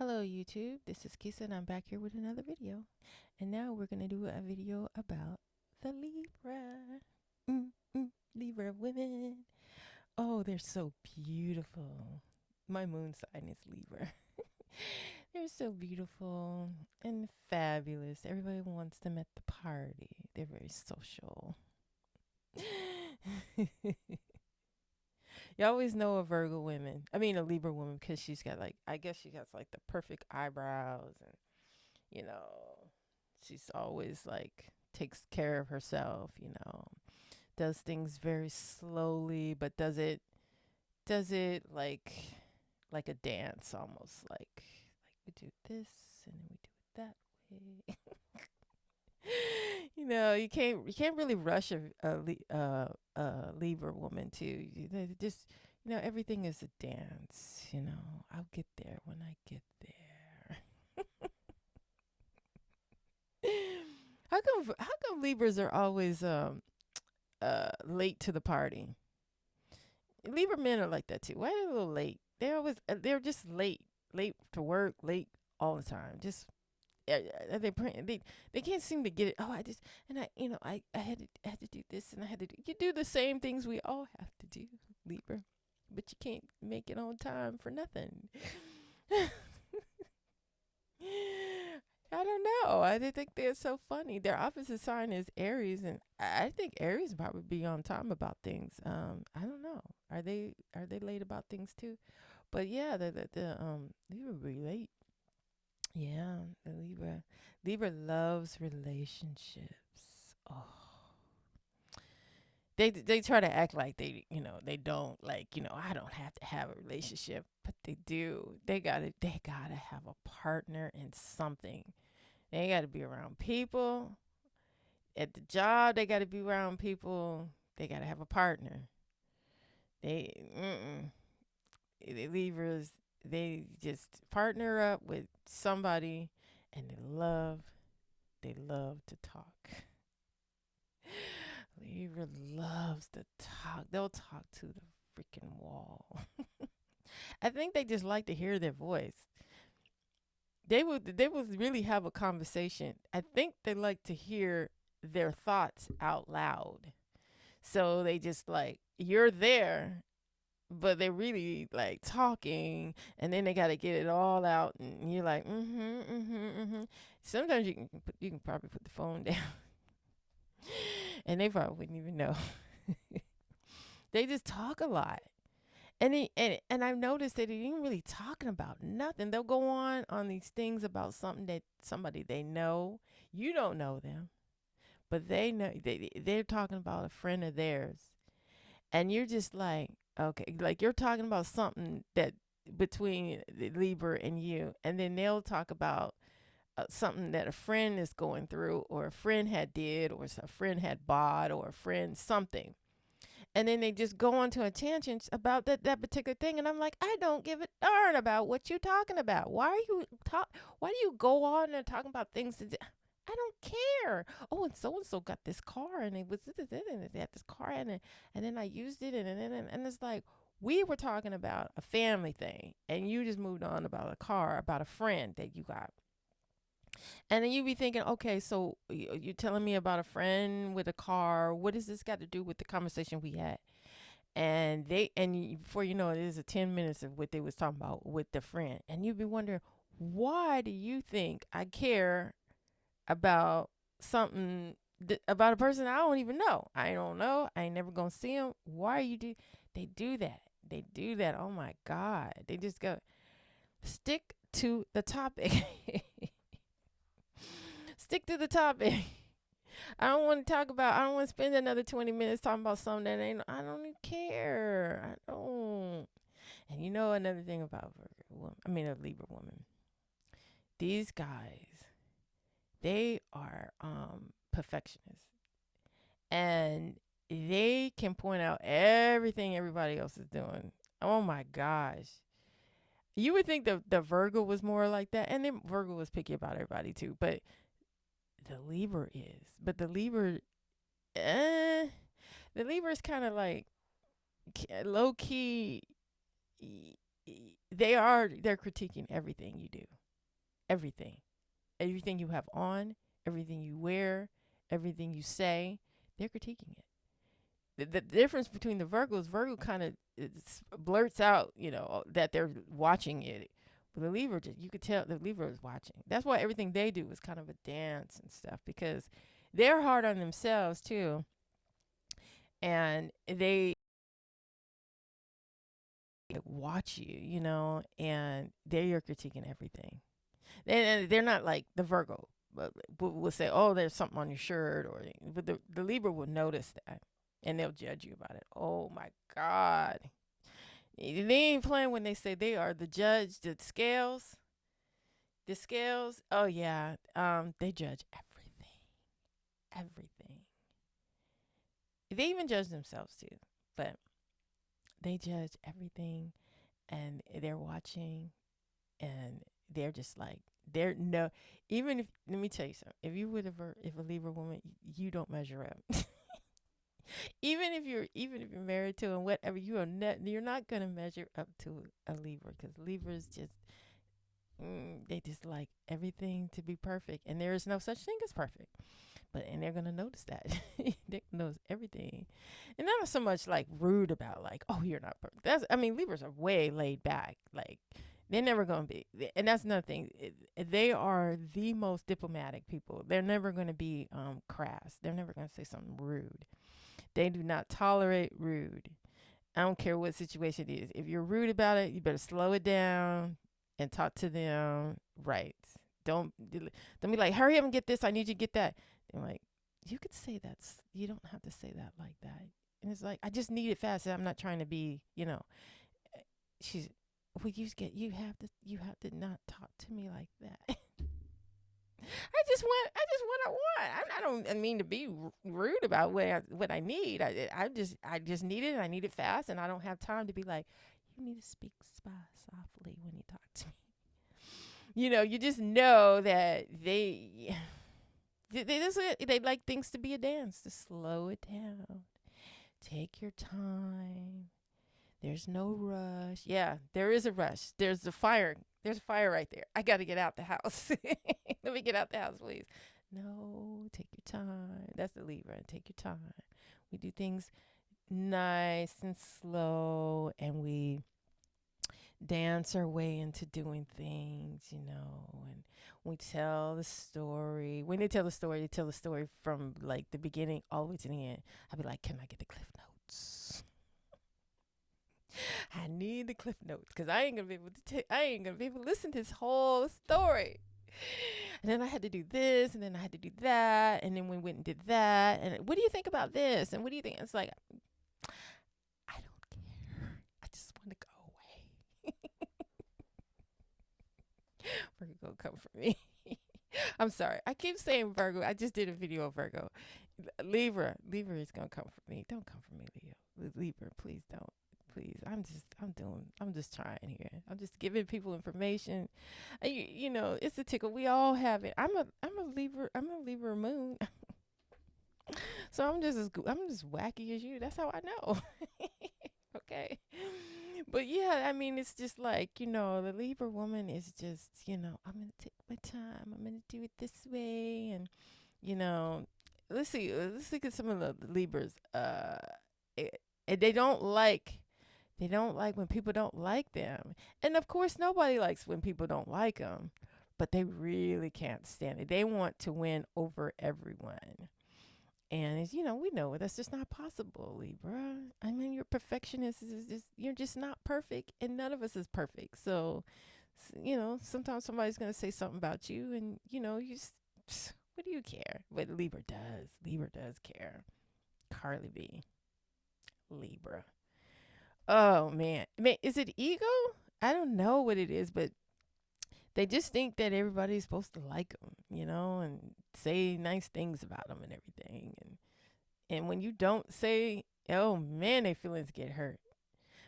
Hello YouTube, this is Kisa and I'm back here with another video. And now we're going to do a video about the Libra. Mm, Libra women. Oh, they're so beautiful. My moon sign is Libra. They're so beautiful and fabulous. Everybody wants them at the party. They're very social. You always know a Virgo woman. I mean, a Libra woman because she's got I guess she has like the perfect eyebrows and, you know, she's always takes care of herself, does things very slowly, but does it like a dance almost like we do this and then we do it that way. You can't really rush a Libra woman too. They just everything is a dance. I'll get there when I get there. How come Libras are always late to the party? Libra men are like that too. Why are they a little late? They're just late to work, late all the time. Just they can't seem to get it. Oh, I just and I had to do this and I had to do. You do the same things we all have to do, Libra, but you can't make it on time for nothing. I don't know. I did think they're so funny. Their opposite sign is Aries, and I think Aries probably be on time about things. I don't know. Are they late about things too? But yeah, the Libra be late. Yeah, the Libra loves relationships. Oh, they try to act like they don't I don't have to have a relationship, but they do. They gotta have a partner in something. They gotta be around people at the job. They gotta be around people. They gotta have a partner. The Libras, they just partner up with somebody, and they love to talk. Libra loves to talk. They'll talk to the freaking wall. I think they just like to hear their voice. They would really have a conversation. I think they like to hear their thoughts out loud. So they just you're there, but they're really talking, and then they got to get it all out, and you're like, Sometimes you can probably put the phone down, and they probably wouldn't even know. They just talk a lot. And I've noticed that they ain't really talking about nothing. They'll go on these things about something that somebody they know. You don't know them, but they know they're talking about a friend of theirs, and you're just like, okay, like you're talking about something that between the Libra and you, and then they'll talk about something that a friend is going through, or a friend had did, or a friend had bought, or a friend something, and then they just go on to a tangent about that particular thing, and I'm like, I don't give a darn about what you're talking about. Why do you go on and talking about things that I don't care? Oh, and so got this car, and it was and they had this car, and then I used it, and it's like, we were talking about a family thing, and you just moved on about a car, about a friend that you got. And then you be thinking, okay, so you're telling me about a friend with a car. What does this got to do with the conversation we had? Before you know it, is a 10 minutes of what they was talking about with the friend, and you'd be wondering, why do you think I care about something about a person I don't even know? I don't know. I ain't never gonna see them. Why you do? They do that. They do that. Oh my God! They just go stick to the topic. Stick to the topic. I don't want to talk about. I don't want to spend another 20 minutes talking about something that ain't. I don't even care. I don't. And another thing about a Libra woman. These guys, they are perfectionists, and they can point out everything everybody else is doing. Oh my gosh. You would think the Virgo was more like that, and then Virgo was picky about everybody too. But the Libra is. But eh, the Libra is kind of like low key. they're critiquing everything you do, everything, everything you have on, everything you wear, everything you say. They're critiquing it. The difference between the Virgos, Virgo kind of blurts out, that they're watching it. But the Libra, you could tell the Libra is watching. That's why everything they do is kind of a dance and stuff, because they're hard on themselves too, and they watch you, and they're critiquing everything. And they're not like the Virgo, but will say, "Oh, there's something on your shirt," but the Libra will notice that, and they'll judge you about it. Oh my God, they ain't playing when they say they are the judge. The scales. Oh yeah, they judge everything. They even judge themselves too, but they judge everything, and they're watching, and they're just like they're no. Even if, let me tell you something, if a Libra woman, you don't measure up. Even if you're married to and whatever, you're not gonna measure up to a Libra, because Libras just they just like everything to be perfect, and there is no such thing as perfect. And they're gonna notice that. They knows everything, and not so much like rude about like, oh, you're not perfect. Libras are way laid back. Like, they're never gonna be, and that's another thing. They are the most diplomatic people. They're never gonna be crass. They're never gonna say something rude. They do not tolerate rude. I don't care what situation it is. If you're rude about it, you better slow it down and talk to them right. Don't be like, hurry up and get this. I need you to get that. They're like, you could say you don't have to say that like that. And it's like, I just need it fast. I'm not trying to be, she's, well, you have to not talk to me like that. I just want what I want. I don't mean to be rude about what I need. I just need it. And I need it fast, and I don't have time to be like, you need to speak softly when you talk to me. You just know that they like things to be a dance. To slow it down, take your time. There's no rush. Yeah, there is a rush. There's a fire. There's a fire right there. I got to get out the house. Let me get out the house, please. No, take your time. That's the Libra. Take your time. We do things nice and slow, and we dance our way into doing things, and we tell the story. When they tell the story, they tell the story from like the beginning all the way to the end. I'd be like, can I get the cliff notes? I need the cliff notes, because I ain't gonna be able to listen to this whole story. And then I had to do this, and then I had to do that, and then we went and did that. And what do you think about this? And what do you think? It's like, I don't care. I just want to go away. Virgo, come for me. I'm sorry. I keep saying Virgo. I just did a video of Virgo. Libra is gonna come for me. Don't come for me, Leo. Libra, please don't. Please, I'm just trying here. I'm just giving people information. It's a tickle. We all have it. I'm a Libra moon. So I'm just wacky as you. That's how I know. Okay. But yeah, it's just like, the Libra woman is just, I'm going to take my time. I'm going to do it this way. And, let's look at some of the Libras. They don't like when people don't like them. And of course, nobody likes when people don't like them, but they really can't stand it. They want to win over everyone. And we know that's just not possible, Libra. You're perfectionist. You're just not perfect, and none of us is perfect. So, sometimes somebody's gonna say something about you, and what do you care? But Libra does. Libra does care. Carly B. Libra. Oh man, is it ego? I don't know what it is, but they just think that everybody's supposed to like them, and say nice things about them and everything. And when you don't say, oh man, their feelings get hurt.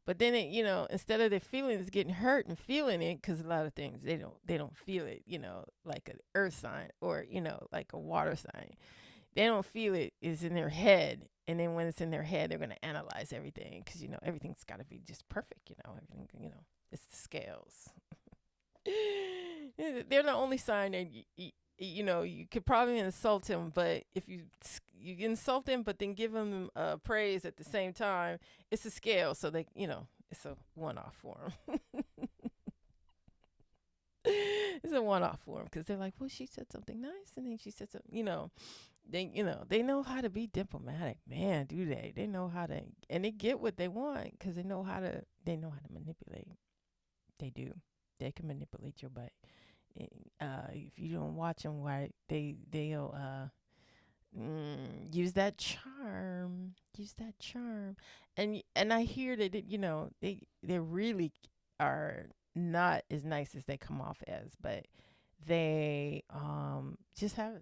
But then instead of their feelings getting hurt and feeling it, because a lot of things they don't feel it, like an earth sign, or like a water sign. They don't feel it. It's in their head, and then when it's in their head, they're gonna analyze everything, because everything's got to be just perfect, everything. It's the scales. They're the only sign that you could probably insult him, but if you insult him, but then give him praise at the same time, it's a scale. So it's a one-off for him. It's a one-off for him because they're like, well, she said something nice, and then she said something, they know how to be diplomatic, man. Do they? They know how to, and they get what they want because they know how to manipulate. They do. They can manipulate your butt. If you don't watch them right, they'll use that charm. Use that charm, and I hear that they really are not as nice as they come off as, but they just got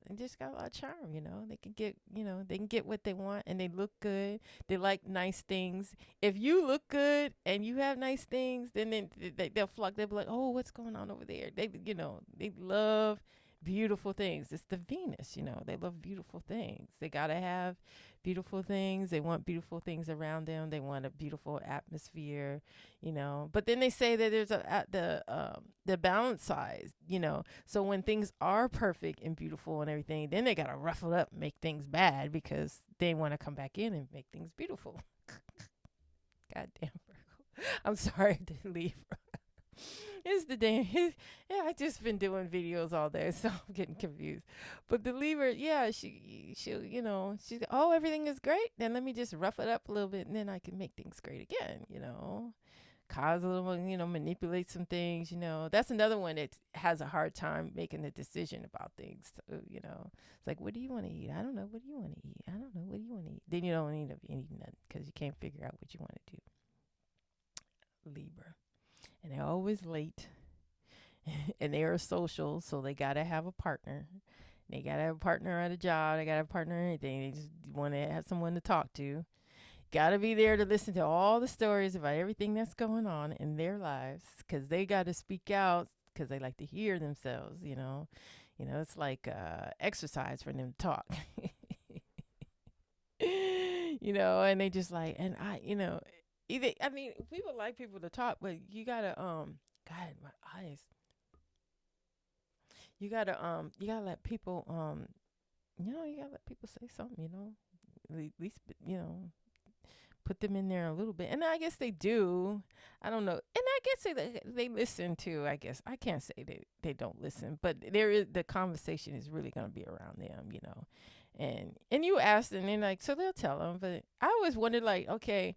a lot of charm. They can get what they want, and they look good. They like nice things. If you look good and you have nice things, then they'll flock. They'll be like, oh, what's going on over there? They love beautiful things. It's the Venus. They love beautiful things. They gotta have beautiful things. They want beautiful things around them. They want a beautiful atmosphere. But then they say that there's the balance size. So when things are perfect and beautiful and everything, then they gotta ruffle up, and make things bad because they want to come back in and make things beautiful. Goddamn Virgo. I'm sorry to leave. It's the damn. Yeah, I just been doing videos all day, so I'm getting confused. But the Libra, yeah, she's oh, everything is great. Then let me just rough it up a little bit, and then I can make things great again. Cause a little, manipulate some things. That's another one that has a hard time making a decision about things. So, it's like, what do you want to eat? I don't know. What do you want to eat? I don't know. What do you want to eat? Then you don't end up eating nothing because you can't figure out what you want to do. Libra. And they're always late. And they are social, so they gotta have a partner. They gotta have a partner at a job. They gotta have a partner in anything. They just want to have someone to talk to. Gotta be there to listen to all the stories about everything that's going on in their lives, because they gotta speak out because they like to hear themselves. It's like exercise for them to talk. And they just like, and either, I mean, people like people to talk, but you gotta God, my eyes. You gotta let people you gotta let people say something. At least put them in there a little bit, and I guess they do. I don't know, and I guess they listen too. I guess I can't say they don't listen, but the conversation is really gonna be around them. And you ask them, and like, so they'll tell them. But I always wondered, like, okay,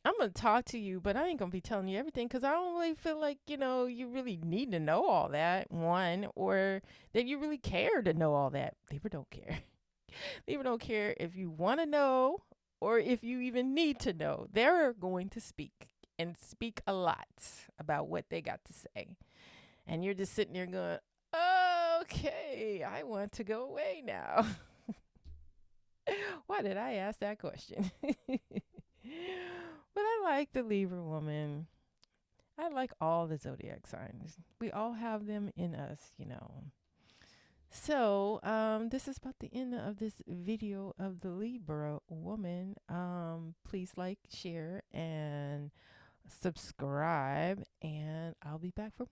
I'm gonna talk to you, but I ain't gonna be telling you everything because I don't really feel like you really need to know all that. One, or that you really care to know all that. Libra don't care. Libra don't care if you want to know or if you even need to know. They're going to speak and speak a lot about what they got to say, and you're just sitting there going, "Okay, I want to go away now." Why did I ask that question? But I like the Libra woman. I like all the zodiac signs. We all have them in us. So, this is about the end of this video of the Libra woman. Please like, share, and subscribe, and I'll be back for